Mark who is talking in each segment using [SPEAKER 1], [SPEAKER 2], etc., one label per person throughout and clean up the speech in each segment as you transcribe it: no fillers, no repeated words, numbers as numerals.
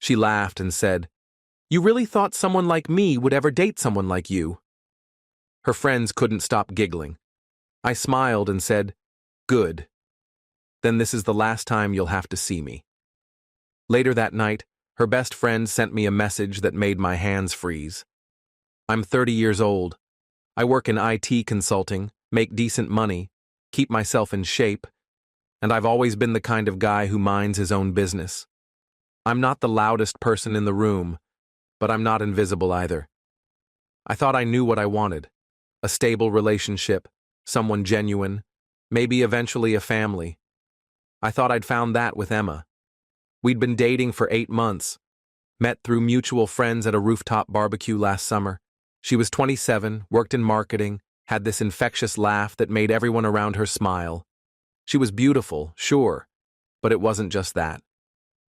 [SPEAKER 1] She laughed and said, "You really thought someone like me would ever date someone like you?" Her friends couldn't stop giggling. I smiled and said, "Good. Then this is the last time you'll have to see me." Later that night, her best friend sent me a message that made my hands freeze. "I'm 30 years old. I work in IT consulting, make decent money, keep myself in shape, and I've always been the kind of guy who minds his own business. I'm not the loudest person in the room, but I'm not invisible either. I thought I knew what I wanted. A stable relationship, someone genuine, maybe eventually a family. I thought I'd found that with Emma. We'd been dating for 8 months, met through mutual friends at a rooftop barbecue last summer. She was 27, worked in marketing, had this infectious laugh that made everyone around her smile. She was beautiful, sure, but it wasn't just that.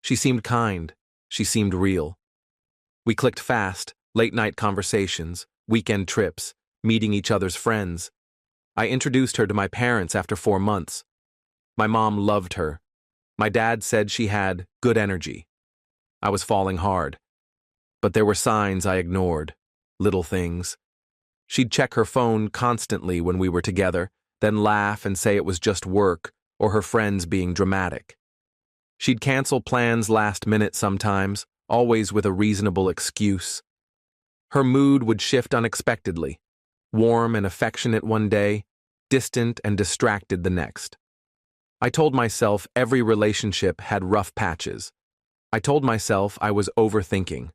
[SPEAKER 1] She seemed kind. She seemed real. We clicked fast, late-night conversations, weekend trips, meeting each other's friends. I introduced her to my parents after 4 months. My mom loved her. My dad said she had good energy. I was falling hard. But there were signs I ignored, little things. She'd check her phone constantly when we were together, then laugh and say it was just work or her friends being dramatic. She'd cancel plans last minute sometimes, always with a reasonable excuse. Her mood would shift unexpectedly, warm and affectionate one day, distant and distracted the next. I told myself every relationship had rough patches. I told myself I was overthinking.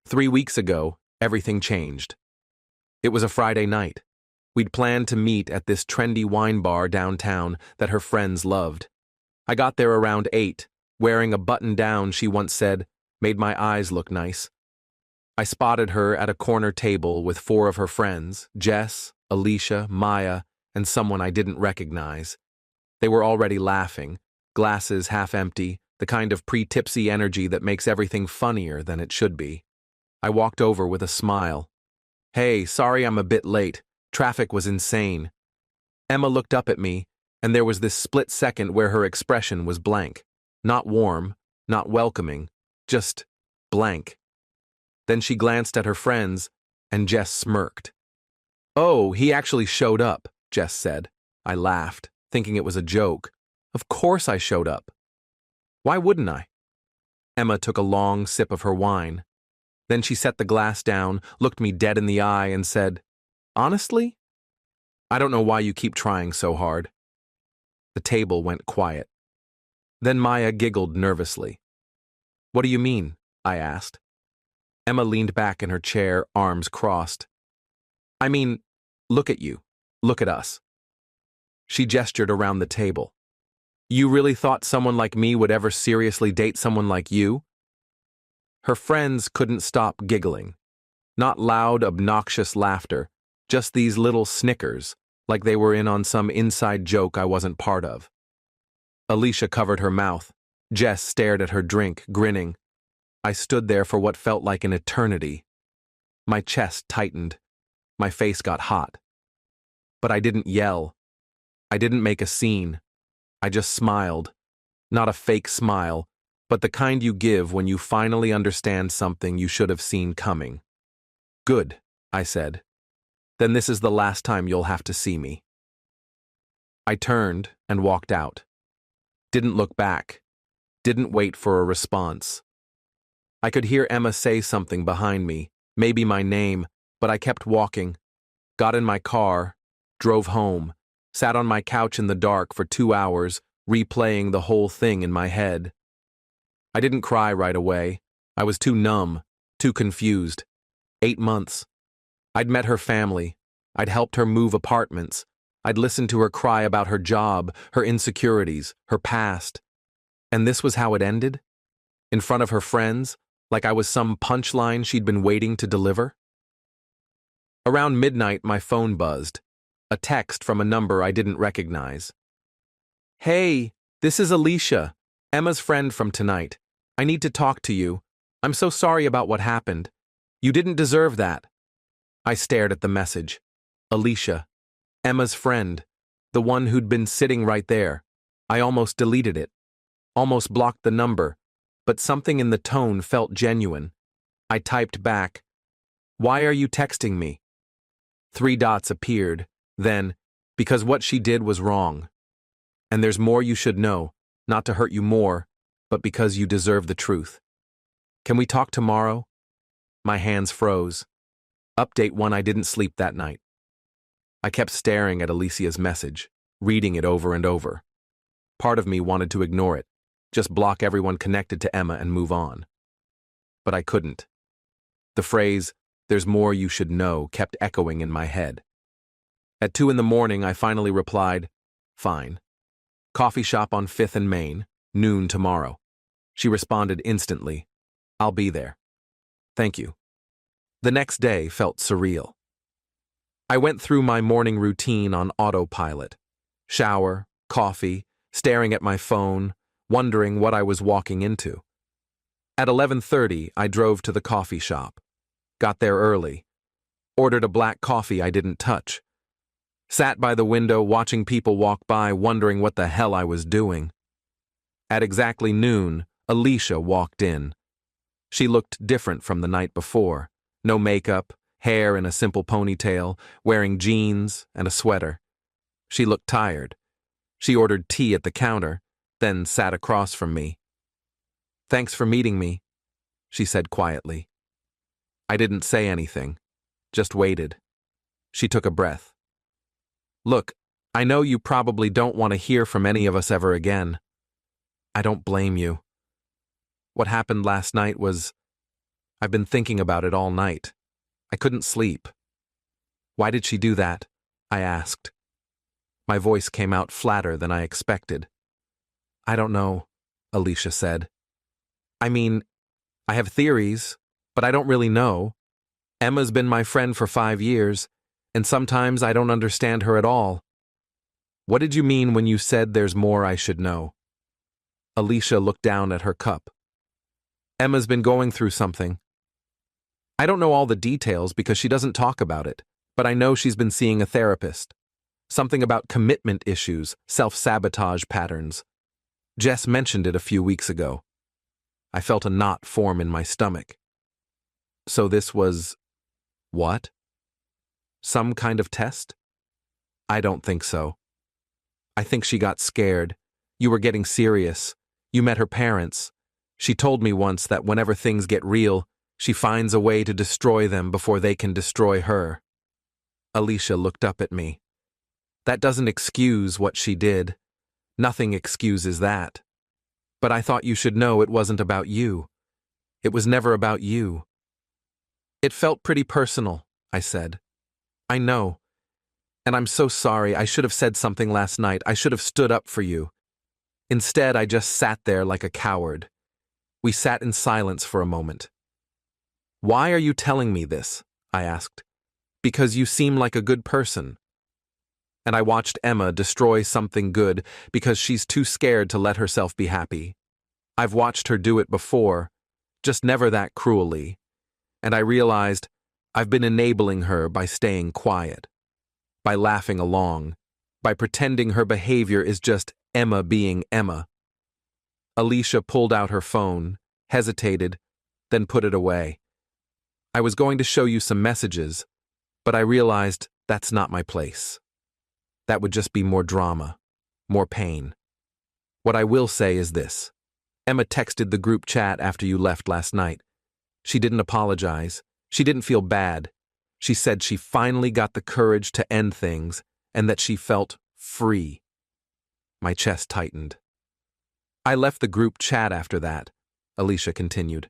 [SPEAKER 1] 3 weeks ago, everything changed. It was a Friday night. We'd planned to meet at this trendy wine bar downtown that her friends loved. I got there around 8, wearing a button-down she once said made my eyes look nice. I spotted her at a corner table with 4 of her friends, Jess, Alicia, Maya, and someone I didn't recognize. They were already laughing, glasses half empty, the kind of pre-tipsy energy that makes everything funnier than it should be. I walked over with a smile. "Hey, sorry I'm a bit late. Traffic was insane." Emma looked up at me, and there was this split second where her expression was blank. Not warm, not welcoming, just blank. Then she glanced at her friends, and Jess smirked. "Oh, he actually showed up," Jess said. I laughed, thinking it was a joke. Of course I showed up. Why wouldn't I? Emma took a long sip of her wine. Then she set the glass down, looked me dead in the eye, and said, "Honestly, I don't know why you keep trying so hard." The table went quiet. Then Maya giggled nervously. "What do you mean?" I asked. Emma leaned back in her chair, arms crossed. "I mean, look at you. Look at us." She gestured around the table. "You really thought someone like me would ever seriously date someone like you?" Her friends couldn't stop giggling. Not loud, obnoxious laughter, just these little snickers, like they were in on some inside joke I wasn't part of. Alicia covered her mouth. Jess stared at her drink, grinning. I stood there for what felt like an eternity. My chest tightened. My face got hot. But I didn't yell. I didn't make a scene. I just smiled. Not a fake smile, but the kind you give when you finally understand something you should have seen coming. "Good," I said. "Then this is the last time you'll have to see me." I turned and walked out. Didn't look back. Didn't wait for a response. I could hear Emma say something behind me, maybe my name, but I kept walking. Got in my car, drove home, sat on my couch in the dark for 2 hours, replaying the whole thing in my head. I didn't cry right away. I was too numb, too confused. 8 months. I'd met her family. I'd helped her move apartments. I'd listened to her cry about her job, her insecurities, her past. And this was how it ended? In front of her friends, like I was some punchline she'd been waiting to deliver? Around midnight, my phone buzzed. A text from a number I didn't recognize. "Hey, this is Alicia, Emma's friend from tonight. I need to talk to you. I'm so sorry about what happened. You didn't deserve that." I stared at the message. Alicia, Emma's friend, the one who'd been sitting right there. I almost deleted it. Almost blocked the number. but something in the tone felt genuine. I typed back, "Why are you texting me?" 3 dots appeared, then, "Because what she did was wrong. And there's more you should know, not to hurt you more, but because you deserve the truth. Can we talk tomorrow?" My hands froze. Update 1: I didn't sleep that night. I kept staring at Alicia's message, reading it over and over. Part of me wanted to ignore it, just block everyone connected to Emma and move on. But I couldn't. The phrase, "there's more you should know," kept echoing in my head. At 2 in the morning, I finally replied, "Fine. Coffee shop on 5th and Main, noon tomorrow." She responded instantly, "I'll be there. Thank you." The next day felt surreal. I went through my morning routine on autopilot. Shower, coffee, staring at my phone, wondering what I was walking into. At 11:30, I drove to the coffee shop. Got there early. Ordered a black coffee I didn't touch. Sat by the window watching people walk by, wondering what the hell I was doing. At exactly noon, Alicia walked in. She looked different from the night before. No makeup, hair in a simple ponytail, wearing jeans and a sweater. She looked tired. She ordered tea at the counter, then sat across from me. "Thanks for meeting me," she said quietly. I didn't say anything, just waited. She took a breath. "Look, I know you probably don't want to hear from any of us ever again. I don't blame you. What happened last night was... I've been thinking about it all night. I couldn't sleep." "Why did she do that?" I asked. My voice came out flatter than I expected. "I don't know," Alicia said. "I mean, I have theories, but I don't really know. Emma's been my friend for 5 years, and sometimes I don't understand her at all." "What did you mean when you said there's more I should know?" Alicia looked down at her cup. "Emma's been going through something. I don't know all the details because she doesn't talk about it, but I know she's been seeing a therapist. Something about commitment issues, self-sabotage patterns. Jess mentioned it a few weeks ago." I felt a knot form in my stomach. "So this was... what? Some kind of test?" "I don't think so. I think she got scared. You were getting serious. You met her parents. She told me once that whenever things get real, she finds a way to destroy them before they can destroy her." Alicia looked up at me. "That doesn't excuse what she did. Nothing excuses that. But I thought you should know it wasn't about you. It was never about you." "It felt pretty personal," I said. "I know. And I'm so sorry. I should have said something last night. I should have stood up for you. Instead, I just sat there like a coward." We sat in silence for a moment. "Why are you telling me this?" I asked. "Because you seem like a good person." And I watched Emma destroy something good because she's too scared to let herself be happy. I've watched her do it before, just never that cruelly. And I realized I've been enabling her by staying quiet, by laughing along, by pretending her behavior is just Emma being Emma. Alicia pulled out her phone, hesitated, then put it away. "I was going to show you some messages, but I realized that's not my place. That would just be more drama, more pain. What I will say is this. Emma texted the group chat after you left last night. She didn't apologize. She didn't feel bad. She said she finally got the courage to end things and that she felt free." My chest tightened. "I left the group chat after that," Alicia continued.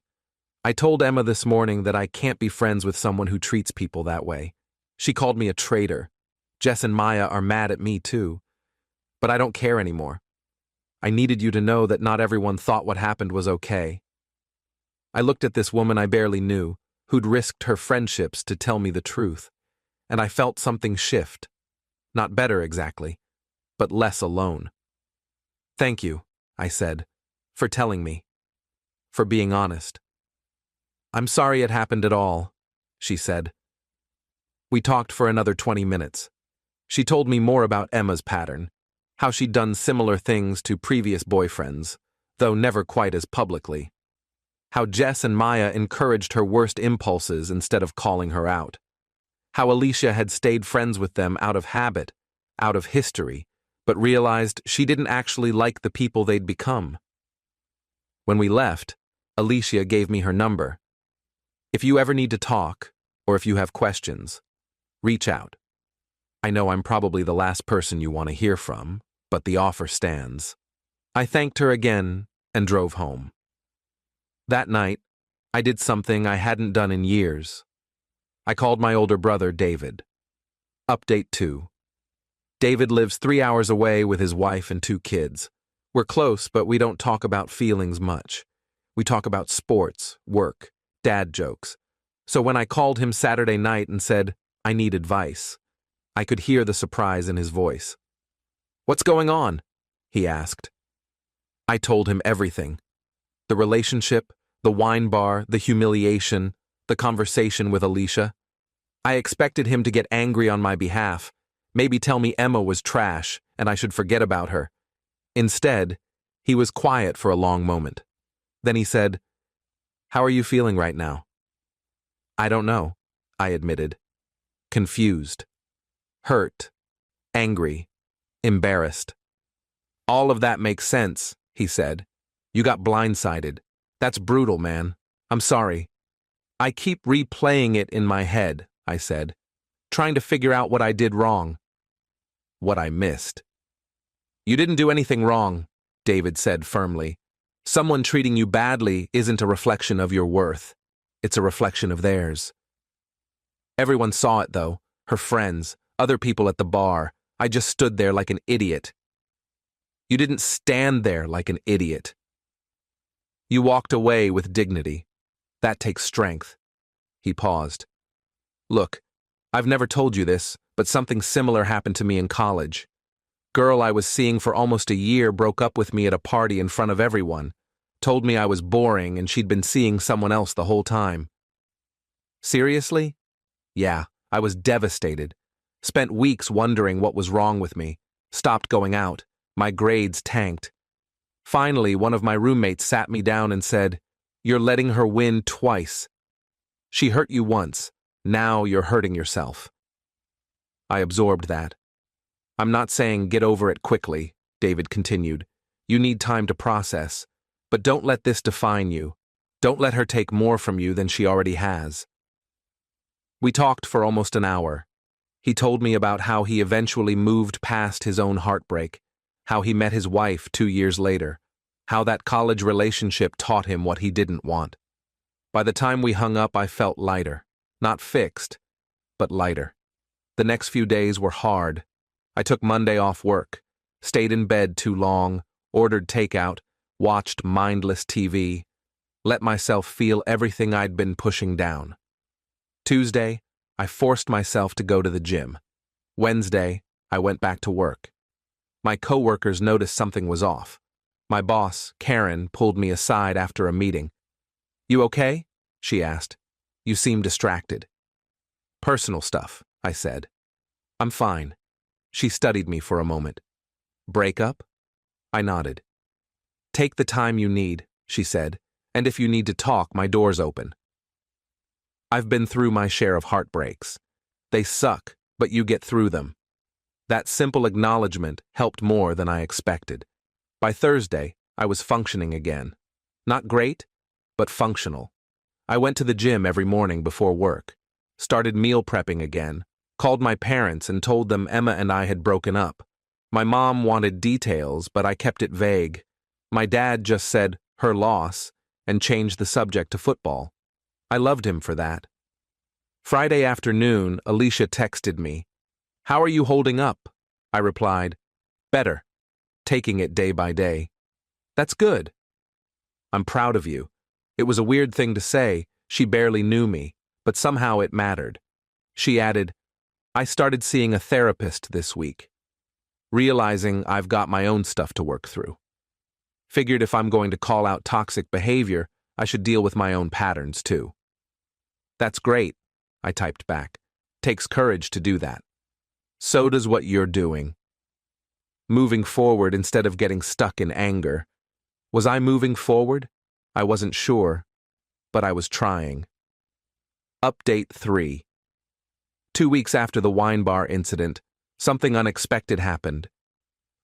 [SPEAKER 1] "I told Emma this morning that I can't be friends with someone who treats people that way. She called me a traitor. Jess and Maya are mad at me too. But I don't care anymore. I needed you to know that not everyone thought what happened was okay." I looked at this woman I barely knew, who'd risked her friendships to tell me the truth, and I felt something shift. Not better exactly, but less alone. "Thank you," I said, "for telling me. For being honest." "I'm sorry it happened at all," she said. We talked for another 20 minutes. She told me more about Emma's pattern, how she'd done similar things to previous boyfriends, though never quite as publicly. How Jess and Maya encouraged her worst impulses instead of calling her out. How Alicia had stayed friends with them out of habit, out of history, but realized she didn't actually like the people they'd become. When we left, Alicia gave me her number. If you ever need to talk, or if you have questions, reach out. I know I'm probably the last person you want to hear from, but the offer stands. I thanked her again and drove home. That night, I did something I hadn't done in years. I called my older brother, David. Update 2. David lives 3 hours away with his wife and 2 kids. We're close, but we don't talk about feelings much. We talk about sports, work, dad jokes. So when I called him Saturday night and said, I need advice, I could hear the surprise in his voice. What's going on? He asked. I told him everything. The relationship, the wine bar, the humiliation, the conversation with Alicia. I expected him to get angry on my behalf, maybe tell me Emma was trash and I should forget about her. Instead, he was quiet for a long moment. Then he said, How are you feeling right now? I don't know, I admitted. Confused. Hurt. Angry. Embarrassed. All of that makes sense, he said. You got blindsided. That's brutal, man. I'm sorry. I keep replaying it in my head, I said, trying to figure out what I did wrong. What I missed. You didn't do anything wrong, David said firmly. Someone treating you badly isn't a reflection of your worth. It's a reflection of theirs. Everyone saw it, though. Her friends, other people at the bar. I just stood there like an idiot. You didn't stand there like an idiot. You walked away with dignity. That takes strength. He paused. Look, I've never told you this, but something similar happened to me in college. Girl I was seeing for almost a year broke up with me at a party in front of everyone, told me I was boring and she'd been seeing someone else the whole time. Seriously? Yeah, I was devastated. Spent weeks wondering what was wrong with me. Stopped going out. My grades tanked. Finally, one of my roommates sat me down and said, You're letting her win twice. She hurt you once. Now you're hurting yourself. I absorbed that. I'm not saying get over it quickly, David continued. You need time to process. But don't let this define you. Don't let her take more from you than she already has. We talked for almost an hour. He told me about how he eventually moved past his own heartbreak, how he met his wife 2 years later, how that college relationship taught him what he didn't want. By the time we hung up, I felt lighter. Not fixed, but lighter. The next few days were hard. I took Monday off work, stayed in bed too long, ordered takeout, watched mindless TV, let myself feel everything I'd been pushing down. Tuesday, I forced myself to go to the gym. Wednesday, I went back to work. My coworkers noticed something was off. My boss, Karen, pulled me aside after a meeting. You okay? She asked. You seem distracted. Personal stuff, I said. I'm fine. She studied me for a moment. Breakup? I nodded. Take the time you need, she said, and if you need to talk, my door's open. I've been through my share of heartbreaks. They suck, but you get through them. That simple acknowledgement helped more than I expected. By Thursday, I was functioning again. Not great, but functional. I went to the gym every morning before work, started meal prepping again, called my parents and told them Emma and I had broken up. My mom wanted details, but I kept it vague. My dad just said, her loss, and changed the subject to football. I loved him for that. Friday afternoon, Alicia texted me. How are you holding up? I replied, better, taking it day by day. That's good. I'm proud of you. It was a weird thing to say, she barely knew me, but somehow it mattered. She added, I started seeing a therapist this week, realizing I've got my own stuff to work through. Figured if I'm going to call out toxic behavior, I should deal with my own patterns too. That's great, I typed back. Takes courage to do that. So does what you're doing. Moving forward instead of getting stuck in anger. Was I moving forward? I wasn't sure, but I was trying. Update 3. 2 weeks after the wine bar incident, something unexpected happened.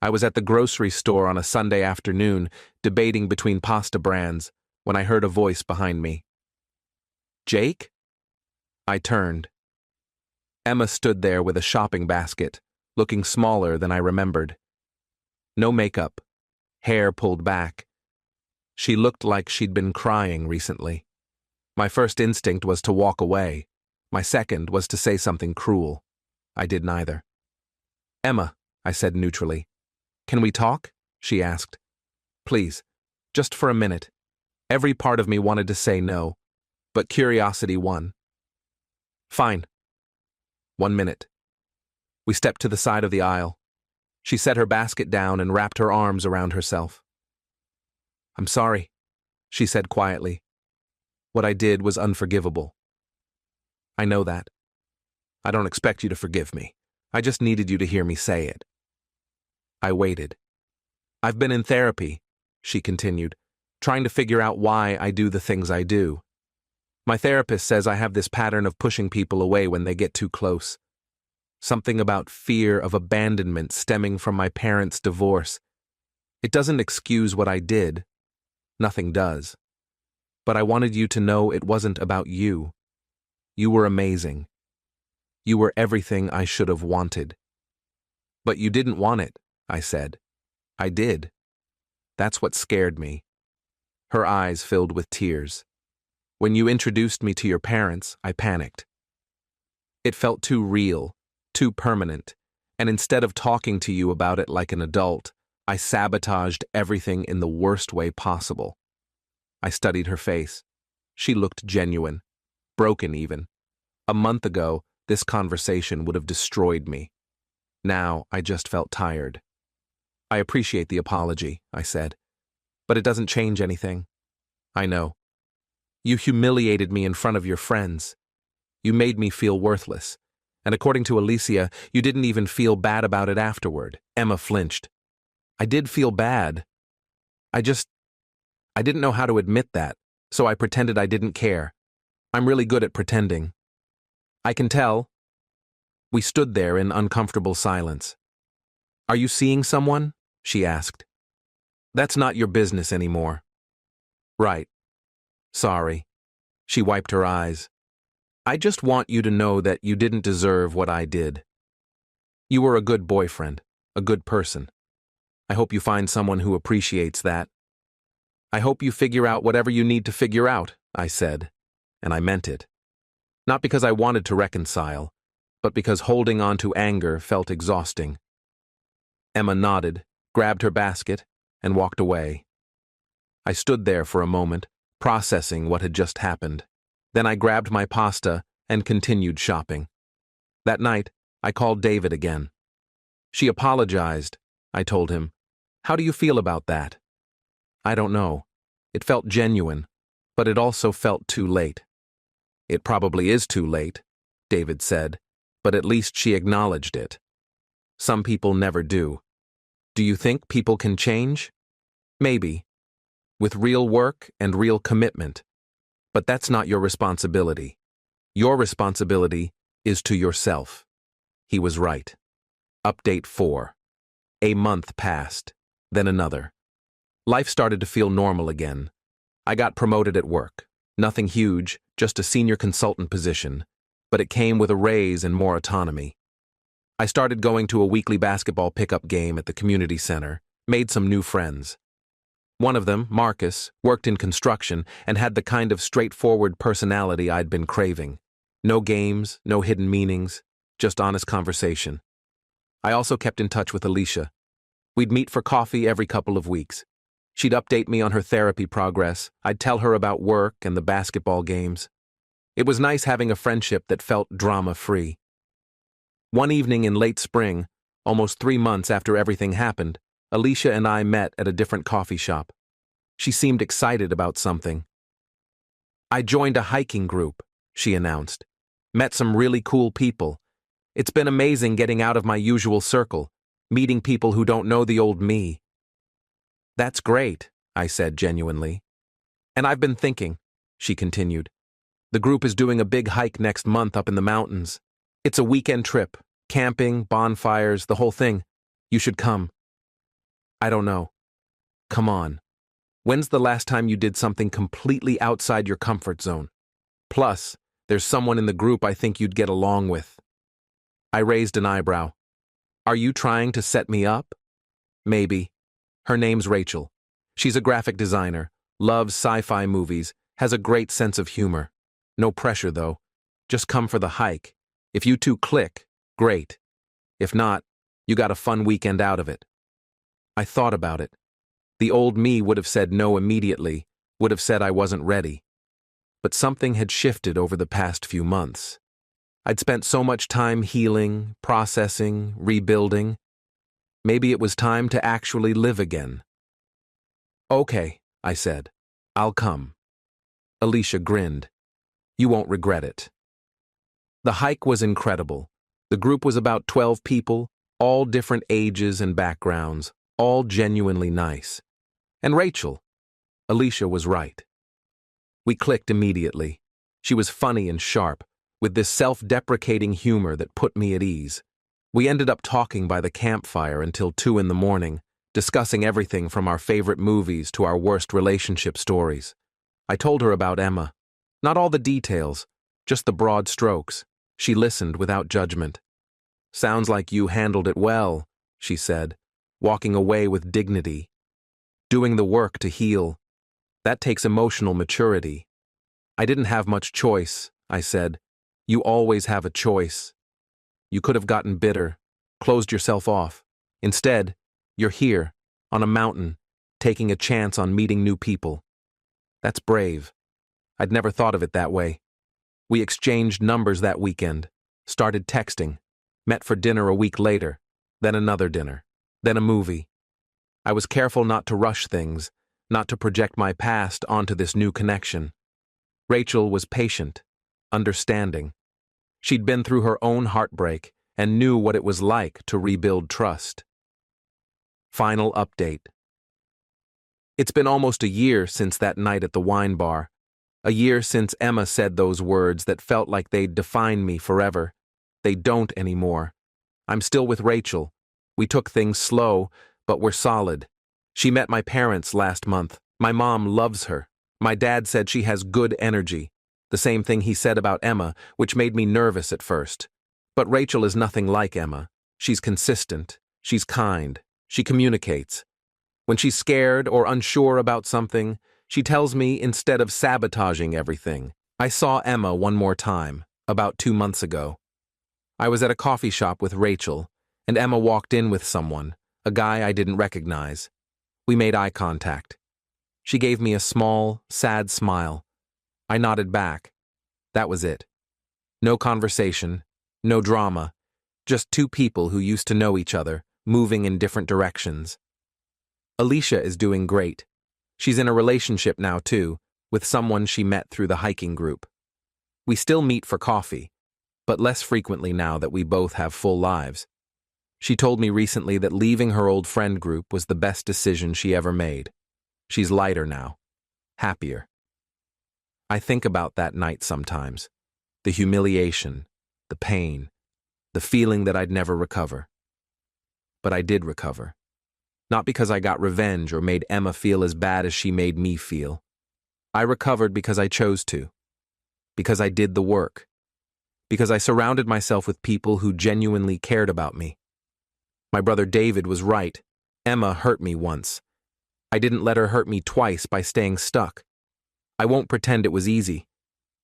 [SPEAKER 1] I was at the grocery store on a Sunday afternoon, debating between pasta brands, when I heard a voice behind me. "Jake?" I turned. Emma stood there with a shopping basket, looking smaller than I remembered. No makeup, hair pulled back. She looked like she'd been crying recently. My first instinct was to walk away. My second was to say something cruel. I did neither. "Emma," I said neutrally. "Can we talk?" she asked. "Please, just for a minute." Every part of me wanted to say no, but curiosity won. "Fine. 1 minute." We stepped to the side of the aisle. She set her basket down and wrapped her arms around herself. "I'm sorry," she said quietly. "What I did was unforgivable." "I know that. I don't expect you to forgive me. I just needed you to hear me say it." I waited. "I've been in therapy," she continued, "trying to figure out why I do the things I do. My therapist says I have this pattern of pushing people away when they get too close. Something about fear of abandonment stemming from my parents' divorce. It doesn't excuse what I did. Nothing does. But I wanted you to know it wasn't about you. You were amazing. You were everything I should have wanted." "But you didn't want it," I said. "I did. That's what scared me." Her eyes filled with tears. "When you introduced me to your parents, I panicked. It felt too real, too permanent, and instead of talking to you about it like an adult, I sabotaged everything in the worst way possible." I studied her face. She looked genuine, broken even. A month ago, this conversation would have destroyed me. Now, I just felt tired. "I appreciate the apology," I said, "but it doesn't change anything." "I know. You humiliated me in front of your friends. You made me feel worthless. And according to Alicia, you didn't even feel bad about it afterward." Emma flinched. "I did feel bad. I didn't know how to admit that, so I pretended I didn't care. I'm really good at pretending." "I can tell." We stood there in uncomfortable silence. "Are you seeing someone?" she asked. "That's not your business anymore." "Right. Sorry." She wiped her eyes. "I just want you to know that you didn't deserve what I did. You were a good boyfriend, a good person. I hope you find someone who appreciates that." "I hope you figure out whatever you need to figure out," I said, and I meant it. Not because I wanted to reconcile, but because holding on to anger felt exhausting. Emma nodded, grabbed her basket, and walked away. I stood there for a moment, processing what had just happened. Then I grabbed my pasta and continued shopping. That night, I called David again. "She apologized," I told him. "How do you feel about that?" "I don't know. It felt genuine, but it also felt too late." "It probably is too late," David said, "but at least she acknowledged it. Some people never do. Do you think people can change? Maybe. With real work and real commitment. But that's not your responsibility. Your responsibility is to yourself." He was right. Update 4. A month passed, then another. Life started to feel normal again. I got promoted at work. Nothing huge, just a senior consultant position, but it came with a raise and more autonomy. I started going to a weekly basketball pickup game at the community center, made some new friends. One of them, Marcus, worked in construction and had the kind of straightforward personality I'd been craving. No games, no hidden meanings, just honest conversation. I also kept in touch with Alicia. We'd meet for coffee every couple of weeks. She'd update me on her therapy progress. I'd tell her about work and the basketball games. It was nice having a friendship that felt drama-free. One evening in late spring, almost 3 months after everything happened, Alicia and I met at a different coffee shop. She seemed excited about something. "I joined a hiking group," she announced. "Met some really cool people. It's been amazing getting out of my usual circle, meeting people who don't know the old me." "That's great," I said genuinely. "And I've been thinking, she continued. The group is doing a big hike next month up in the mountains. It's a weekend trip, camping, bonfires, the whole thing. You should come. I don't know. Come on. When's the last time you did something completely outside your comfort zone? Plus, there's someone in the group I think you'd get along with. I raised an eyebrow. Are you trying to set me up? Maybe. Her name's Rachel. She's a graphic designer, loves sci-fi movies, has a great sense of humor. No pressure, though. Just come for the hike. If you two click, great. If not, you got a fun weekend out of it. I thought about it. The old me would have said no immediately, would have said I wasn't ready. But something had shifted over the past few months. I'd spent so much time healing, processing, rebuilding. Maybe it was time to actually live again. Okay, I said. I'll come. Alicia grinned. You won't regret it. The hike was incredible. The group was about 12 people, all different ages and backgrounds, all genuinely nice. And Rachel. Alicia was right. We clicked immediately. She was funny and sharp, with this self-deprecating humor that put me at ease. We ended up talking by the campfire until 2 in the morning, discussing everything from our favorite movies to our worst relationship stories. I told her about Emma. Not all the details, just the broad strokes. She listened without judgment. Sounds like you handled it well, she said, walking away with dignity. Doing the work to heal. That takes emotional maturity. I didn't have much choice, I said. You always have a choice. You could have gotten bitter, closed yourself off. Instead, you're here, on a mountain, taking a chance on meeting new people. That's brave. I'd never thought of it that way. We exchanged numbers that weekend, started texting, met for dinner a week later, then another dinner, then a movie. I was careful not to rush things, not to project my past onto this new connection. Rachel was patient, understanding. She'd been through her own heartbreak and knew what it was like to rebuild trust. Final update. It's been almost a year since that night at the wine bar. A year since Emma said those words that felt like they'd define me forever. They don't anymore. I'm still with Rachel. We took things slow, but we're solid. She met my parents last month. My mom loves her. My dad said she has good energy. The same thing he said about Emma, which made me nervous at first. But Rachel is nothing like Emma. She's consistent. She's kind. She communicates. When she's scared or unsure about something, she tells me instead of sabotaging everything. I saw Emma one more time, about 2 months ago. I was at a coffee shop with Rachel, and Emma walked in with someone, a guy I didn't recognize. We made eye contact. She gave me a small, sad smile. I nodded back. That was it. No conversation, no drama, just 2 people who used to know each other, moving in different directions. Alicia is doing great. She's in a relationship now, too, with someone she met through the hiking group. We still meet for coffee, but less frequently now that we both have full lives. She told me recently that leaving her old friend group was the best decision she ever made. She's lighter now, happier. I think about that night sometimes. The humiliation, the pain, the feeling that I'd never recover. But I did recover. Not because I got revenge or made Emma feel as bad as she made me feel. I recovered because I chose to. Because I did the work. Because I surrounded myself with people who genuinely cared about me. My brother David was right. Emma hurt me once. I didn't let her hurt me twice by staying stuck. I won't pretend it was easy.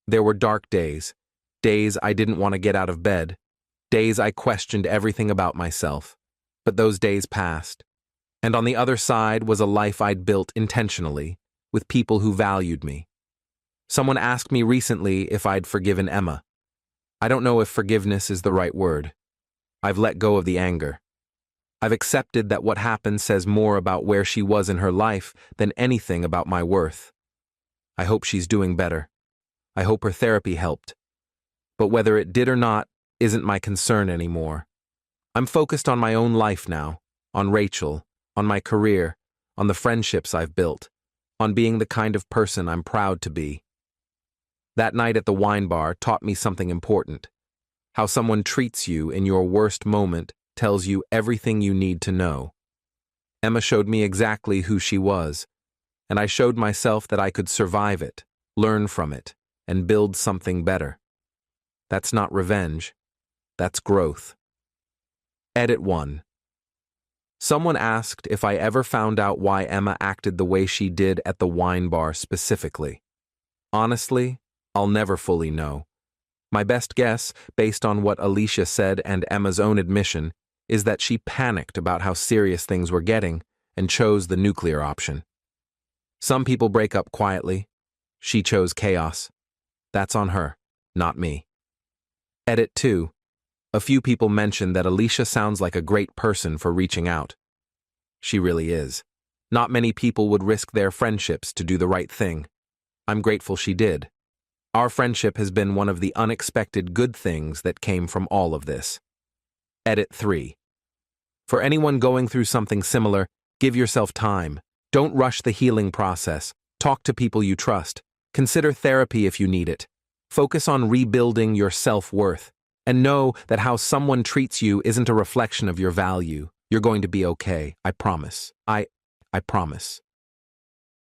[SPEAKER 1] There were dark days. Days I didn't want to get out of bed. Days I questioned everything about myself. But those days passed. And on the other side was a life I'd built intentionally, with people who valued me. Someone asked me recently if I'd forgiven Emma. I don't know if forgiveness is the right word. I've let go of the anger. I've accepted that what happened says more about where she was in her life than anything about my worth. I hope she's doing better. I hope her therapy helped. But whether it did or not isn't my concern anymore. I'm focused on my own life now, on Rachel, on my career, on the friendships I've built, on being the kind of person I'm proud to be. That night at the wine bar taught me something important. How someone treats you in your worst moment tells you everything you need to know. Emma showed me exactly who she was, and I showed myself that I could survive it, learn from it, and build something better. That's not revenge. That's growth. Edit 1. Someone asked if I ever found out why Emma acted the way she did at the wine bar specifically. Honestly, I'll never fully know. My best guess, based on what Alicia said and Emma's own admission, is that she panicked about how serious things were getting and chose the nuclear option. Some people break up quietly. She chose chaos. That's on her, not me. Edit 2. A few people mentioned that Alicia sounds like a great person for reaching out. She really is. Not many people would risk their friendships to do the right thing. I'm grateful she did. Our friendship has been one of the unexpected good things that came from all of this. Edit 3. For anyone going through something similar, give yourself time. Don't rush the healing process. Talk to people you trust. Consider therapy if you need it. Focus on rebuilding your self-worth. And know that how someone treats you isn't a reflection of your value. You're going to be okay, I promise. I promise.